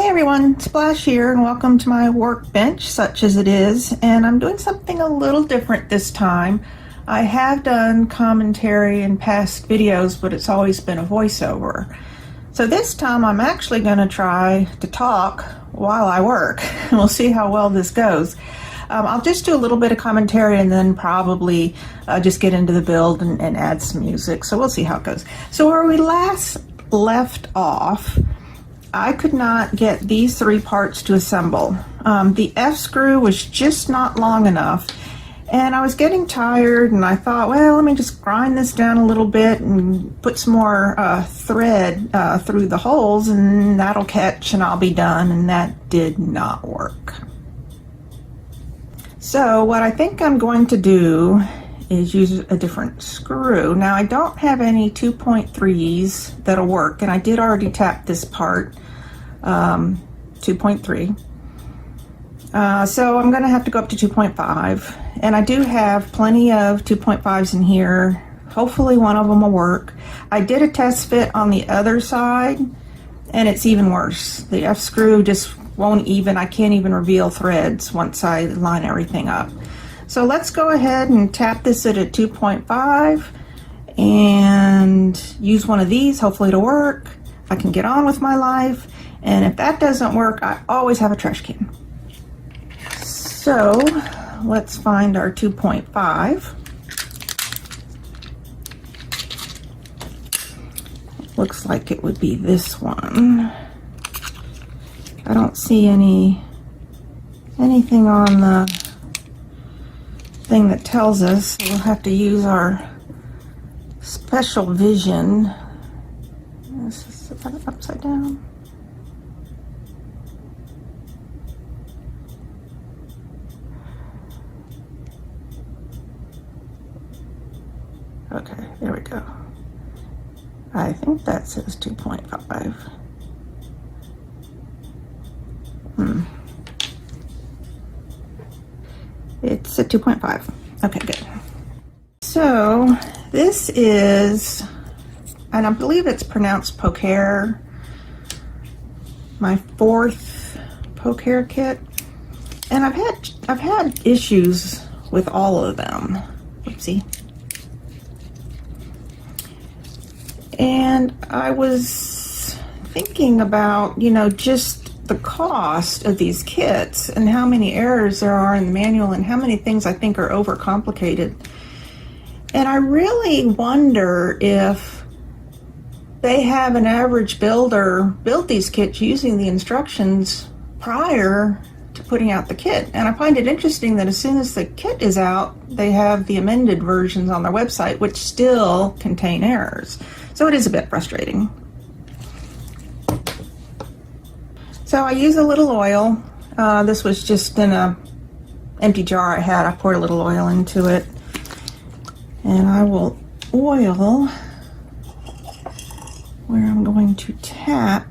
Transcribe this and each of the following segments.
Hey everyone, Splash here and welcome to my workbench, such as it is, and I'm doing something a little different this time. I have done commentary in past videos, but it's always been a voiceover. So this time I'm actually going to try to talk while I work, and we'll see how well this goes. I'll just do a little bit of commentary and then probably just get into the build and add some music, so we'll see how it goes. So where we last left off, I could not get these three parts to assemble. The F screw was just not long enough, and I was getting tired, and I thought, well, let me just grind this down a little bit and put some more thread through the holes, and that'll catch and I'll be done, and that did not work. So what I think I'm going to do is use a different screw. Now I don't have any 2.3s that'll work, and I did already tap this part 2.3. So I'm gonna have to go up to 2.5, and I do have plenty of 2.5s in here. Hopefully one of them will work. I did a test fit on the other side, and it's even worse. The F screw just won't even, I can't even reveal threads once I line everything up. So let's go ahead and tap this at a 2.5 and use one of these. Hopefully it'll work. I can get on with my life. And if that doesn't work, I always have a trash can. So let's find our 2.5. Looks like it would be this one. I don't see anything on the thing that tells us. We'll have to use our special vision. This is upside down. Okay, there we go. I think that says 2.5. It's a 2.5. Okay, good. So this is, and I believe it's pronounced Pocher, my fourth Pocher kit, and I've had issues with all of them. Oopsie. And I was thinking about, just the cost of these kits and how many errors there are in the manual and how many things I think are overcomplicated. And I really wonder if they have an average builder build these kits using the instructions prior to putting out the kit. And I find it interesting that as soon as the kit is out, they have the amended versions on their website, which still contain errors. So it is a bit frustrating. So I use a little oil. This was just in a empty jar I had. I poured a little oil into it. And I will oil where I'm going to tap.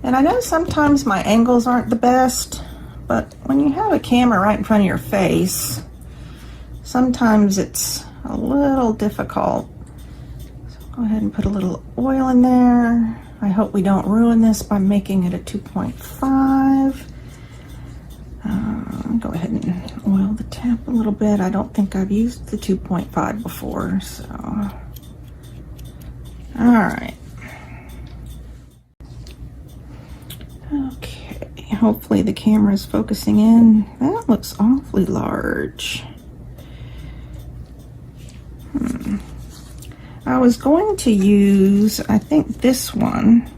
And I know sometimes my angles aren't the best, but when you have a camera right in front of your face, sometimes it's a little difficult. So go ahead and put a little oil in there. I hope we don't ruin this by making it a 2.5. Go ahead and oil the tap a little bit. I don't think I've used the 2.5 before, so. All right. Okay, hopefully the camera's focusing in. That looks awfully large. I was going to use, I think, this one.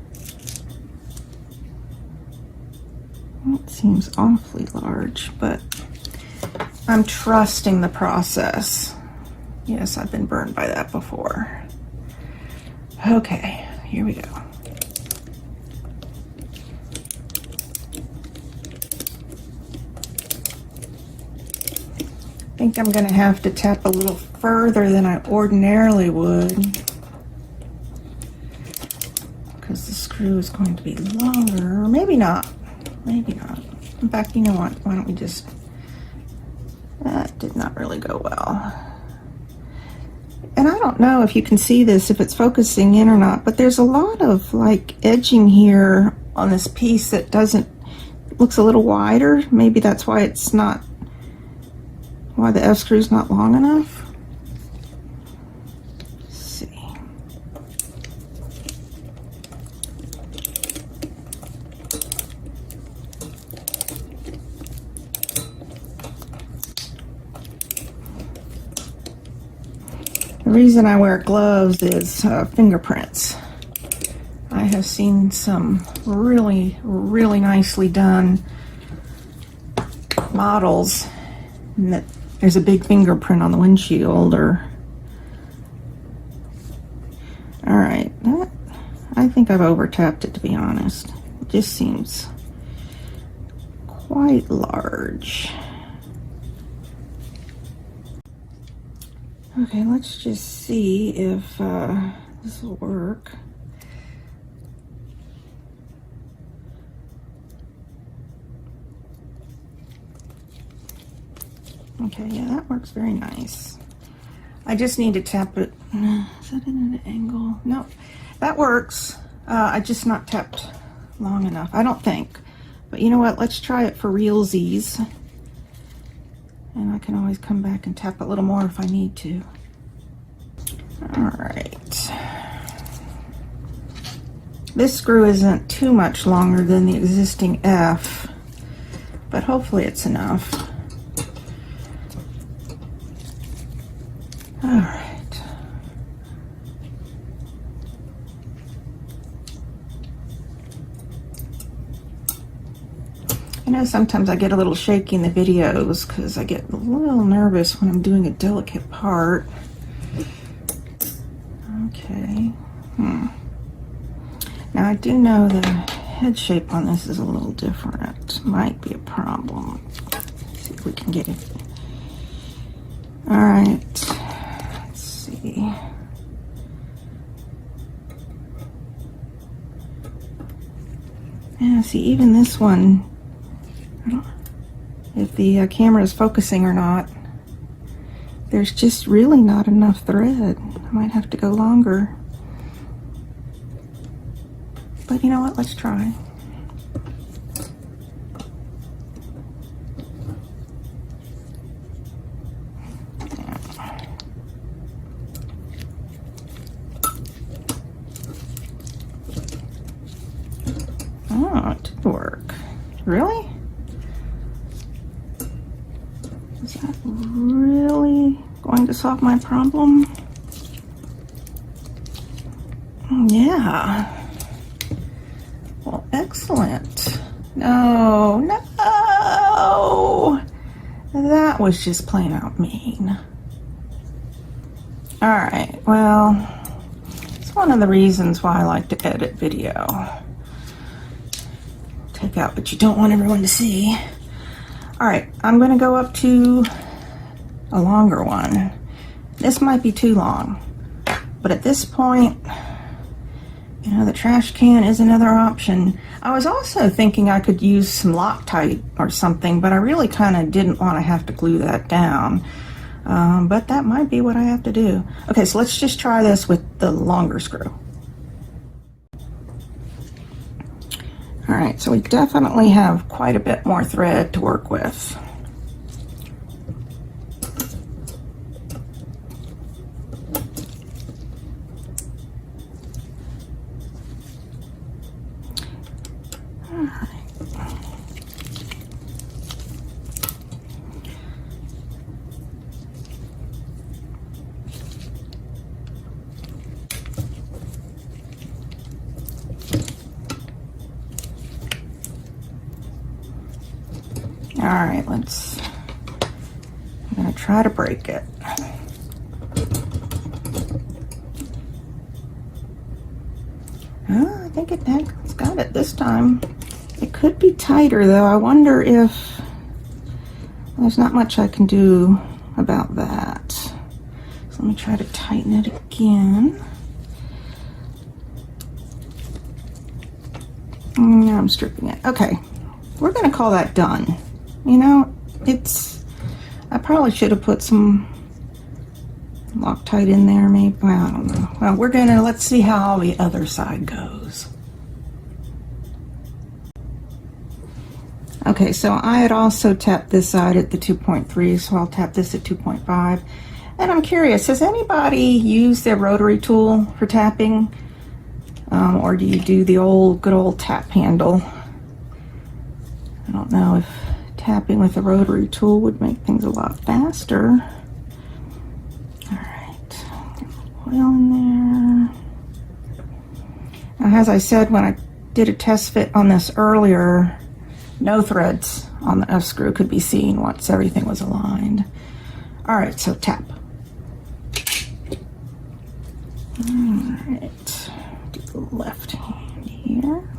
It seems awfully large, but I'm trusting the process. Yes, I've been burned by that before. Okay, here we go. I think I'm going to have to tap a little further than I ordinarily would, because the screw is going to be longer. Maybe not. Maybe not. In fact, you know what? Why don't we just... That did not really go well. And I don't know if you can see this, if it's focusing in or not, but there's a lot of like edging here on this piece that doesn't, looks a little wider. Maybe that's why it's not, why the F-screw's not long enough. Let's see. The reason I wear gloves is fingerprints. I have seen some really, really nicely done models that there's a big fingerprint on the windshield. Or all right, that, I think I've over tapped it, to be honest. It just seems quite large. Okay, let's just see if this will work. Okay, yeah, that works very nice. I just need to tap it. Is that in an angle? No, that works. I just not tapped long enough, I don't think. But you know what? Let's try it for realsies. And I can always come back and tap a little more if I need to. All right. This screw isn't too much longer than the existing F, but hopefully it's enough. All right. I know sometimes I get a little shaky in the videos because I get a little nervous when I'm doing a delicate part. Okay. Now I do know the head shape on this is a little different. Might be a problem. Let's see if we can get it. All right. Let's see. Yeah, see, even this one, I don't know if the camera is focusing or not. There's just really not enough thread. I might have to go longer. But you know what? Let's try. Oh, it did work. Really? Is that really going to solve my problem? Yeah. Well, excellent. No, no. That was just plain out mean. All right, well, it's one of the reasons why I like to edit video. Take out what you don't want everyone to see. All right, I'm gonna go up to a longer one. This might be too long, but at this point, you know, the trash can is another option. I was also thinking I could use some Loctite or something, but I really kind of didn't want to have to glue that down. But that might be what I have to do. Okay, so let's just try this with the longer screw. All right, so we definitely have quite a bit more thread to work with. All right, I'm gonna try to break it. Oh, I think it's got it this time. It could be tighter though. I wonder if there's not much I can do about that. So let me try to tighten it again. Now I'm stripping it. Okay, we're gonna call that done. You know, I probably should have put some Loctite in there, maybe. Well, I don't know. Well, let's see how the other side goes. Okay, so I had also tapped this side at the 2.3, so I'll tap this at 2.5. And I'm curious, has anybody used their rotary tool for tapping? Or do you do the good old tap handle? I don't know if tapping with a rotary tool would make things a lot faster. All right, oil in there. Now, as I said when I did a test fit on this earlier, no threads on the F screw could be seen once everything was aligned. All right, so tap. All right, do the left hand here.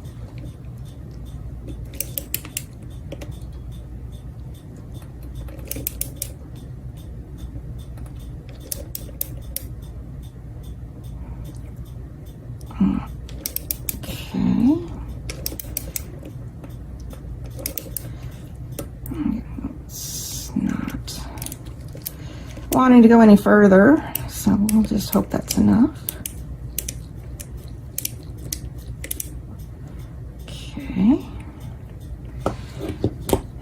Okay. It's not wanting to go any further, so we'll just hope that's enough. Okay.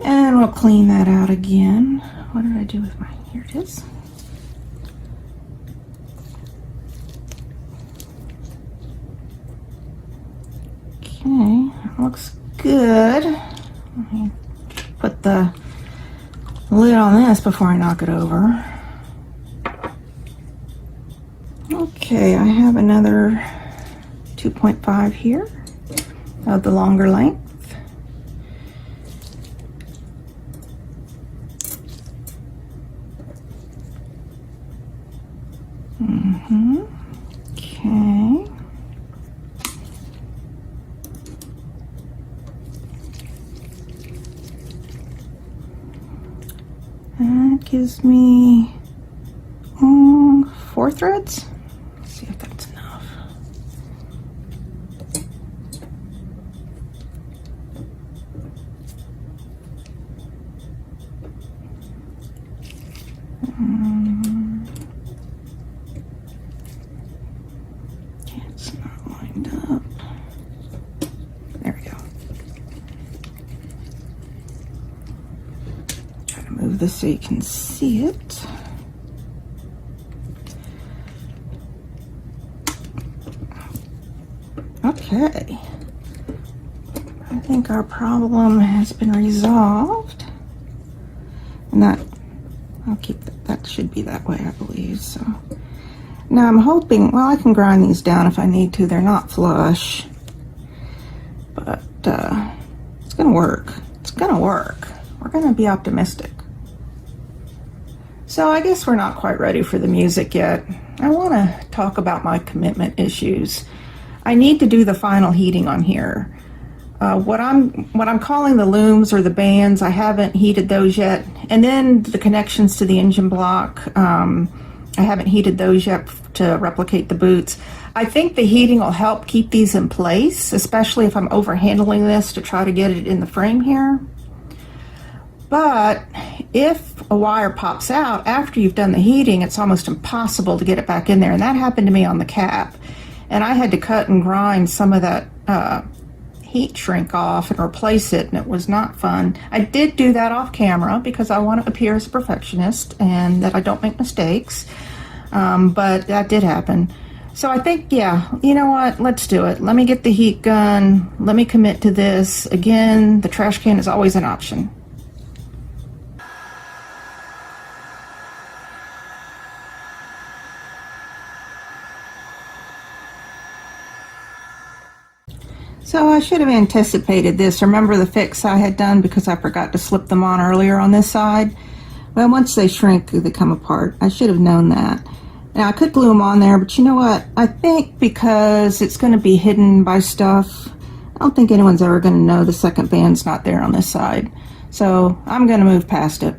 And we'll clean that out again. What did I do with mine? Here it is. Okay, looks good. Let me put the lid on this before I knock it over. Okay, I have another 2.5 here of the longer length. Okay. That gives me 4 threads. Let's see if that's enough. It's not lined up. There we go. Try to move this so you can see it. Okay. I think our problem has been resolved. And I'll keep that should be that way, I believe. So now I'm hoping, well, I can grind these down if I need to. They're not flush, but it's gonna work. It's gonna work. We're gonna be optimistic. So I guess we're not quite ready for the music yet. I want to talk about my commitment issues. I need to do the final heating on here. What I'm calling the looms or the bands, I haven't heated those yet. And then the connections to the engine block, I haven't heated those yet to replicate the boots. I think the heating will help keep these in place, especially if I'm overhandling this to try to get it in the frame here. But if a wire pops out after you've done the heating, it's almost impossible to get it back in there. And that happened to me on the cap. And I had to cut and grind some of that heat shrink off and replace it, and it was not fun. I did do that off camera because I want to appear as a perfectionist and that I don't make mistakes, but that did happen. So I think, yeah, you know what, let's do it. Let me get the heat gun, let me commit to this. Again, the trash can is always an option. So I should have anticipated this. Remember the fix I had done because I forgot to slip them on earlier on this side? Well, once they shrink, they come apart. I should have known that. Now, I could glue them on there, but you know what? I think because it's going to be hidden by stuff, I don't think anyone's ever going to know the second band's not there on this side. So I'm going to move past it.